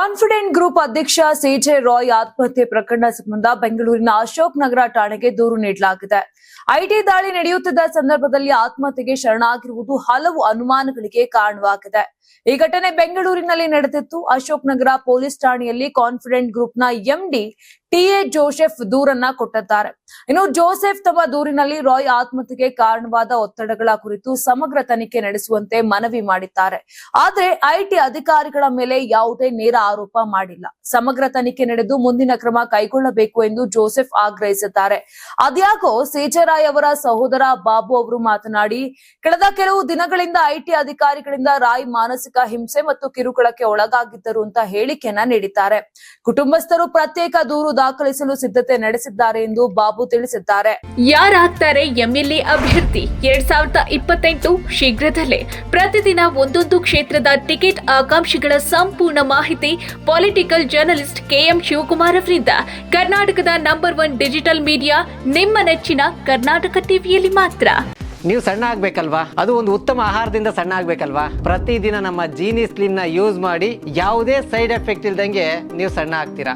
Confident group ಅಧ್ಯಕ್ಷ CJ Roy ಆತ್ಮಹತ್ಯೆ ಪ್ರಕರಣ ಸಂಬಂಧ ಬೆಂಗಳೂರಿನ ಅಶೋಕ್ ನಗರ ಠಾಣೆಗೆ ದೂರು ನೀಡಲಾಗಿದೆ. ಐಟಿ ದಾಳಿ ನಡೆಯುತ್ತಿದ್ದ ಸಂದರ್ಭದಲ್ಲಿ ಆತ್ಮಹತ್ಯೆಗೆ ಶರಣಾಗಿರುವುದು ಹಲವು ಅನುಮಾನಗಳಿಗೆ ಕಾರಣವಾಗಿದೆ. ಈ ಘಟನೆ ಬೆಂಗಳೂರಿನಲ್ಲಿ ನಡೆದಿತ್ತು. ಅಶೋಕ್ ನಗರ ಪೊಲೀಸ್ ಠಾಣೆಯಲ್ಲಿ ಕಾನ್ಫಿಡೆಂಟ್ ಗ್ರೂಪ್ನ ಎಂಡಿ ಟಿಎ ಜೋಸೆಫ್ ದೂರನ್ನ ಕೊಟ್ಟಿದ್ದಾರೆ. ಇನ್ನು ಜೋಸೆಫ್ ತಮ್ಮ ದೂರಿನಲ್ಲಿ ರಾಯ್ ಆತ್ಮಹತ್ಯೆಗೆ ಕಾರಣವಾದ ಒತ್ತಡಗಳ ಕುರಿತು ಸಮಗ್ರ ತನಿಖೆ ನಡೆಸುವಂತೆ ಮನವಿ ಮಾಡಿದ್ದಾರೆ. ಆದರೆ ಐಟಿ ಅಧಿಕಾರಿಗಳ ಮೇಲೆ ಯಾವುದೇ ನೇರ ಆರೋಪ ಮಾಡಿಲ್ಲ. ಸಮಗ್ರ ತನಿಖೆ ನಡೆದು ಮುಂದಿನ ಕ್ರಮ ಕೈಗೊಳ್ಳಬೇಕು ಎಂದು ಜೋಸೆಫ್ ಆಗ್ರಹಿಸಿದ್ದಾರೆ. ಅದ್ಯಾಕೋ ಸಿಜೆ ರಾಯ್ ಅವರ ಸಹೋದರ ಬಾಬು ಅವರು ಮಾತನಾಡಿ, ಕಳೆದ ಕೆಲವು ದಿನಗಳಿಂದ ಐಟಿ ಅಧಿಕಾರಿಗಳಿಂದ ರಾಯ್ ಮಾನಸಿಕ ಹಿಂಸೆ ಮತ್ತು ಕಿರುಕುಳಕ್ಕೆ ಒಳಗಾಗಿದ್ದರು ಅಂತ ಹೇಳಿಕೆಯನ್ನ ನೀಡಿದ್ದಾರೆ. ಕುಟುಂಬಸ್ಥರು ಪ್ರತ್ಯೇಕ ದೂರು ದಾಖಲಿಸಲು ಸಿದ್ಧತೆ ನಡೆಸಿದ್ದಾರೆ ಎಂದು ಬಾಬು ತಿಳಿಸಿದ್ದಾರೆ. ಯಾರಾಗ್ತಾರೆ ಎಂಎಲ್ಎ ಅಭ್ಯರ್ಥಿ 2028 ಶೀಘ್ರದಲ್ಲೇ. ಪ್ರತಿದಿನ ಒಂದೊಂದು ಕ್ಷೇತ್ರದ ಟಿಕೆಟ್ ಆಕಾಂಕ್ಷಿಗಳ ಸಂಪೂರ್ಣ ಮಾಹಿತಿ ಪೊಲಿಟಿಕಲ್ ಜರ್ನಲಿಸ್ಟ್ ಕೆಎಂ ಶಿವಕುಮಾರ್ ಅವರಿಂದ. ಕರ್ನಾಟಕದ ನಂಬರ್ 1 ಡಿಜಿಟಲ್ ಮೀಡಿಯಾ ನಿಮ್ಮ ನೆಚ್ಚಿನ ಕರ್ನಾಟಕ ಟಿವಿಯಲ್ಲಿ ಮಾತ್ರ. ನೀವು ಸಣ್ಣ ಆಗ್ಬೇಕಲ್ವಾ? ಅದು ಒಂದು ಉತ್ತಮ ಆಹಾರದಿಂದ ಸಣ್ಣ ಆಗ್ಬೇಕಲ್ವಾ? ಪ್ರತಿದಿನ ನಮ್ಮ ಜೀನಿ ಸ್ಲಿಮ್ ನ ಯೂಸ್ ಮಾಡಿ ಯಾವುದೇ ಸೈಡ್ ಎಫೆಕ್ಟ್ ಇಲ್ದಂಗೆ ನೀವು ಸಣ್ಣ ಆಗ್ತೀರಾ.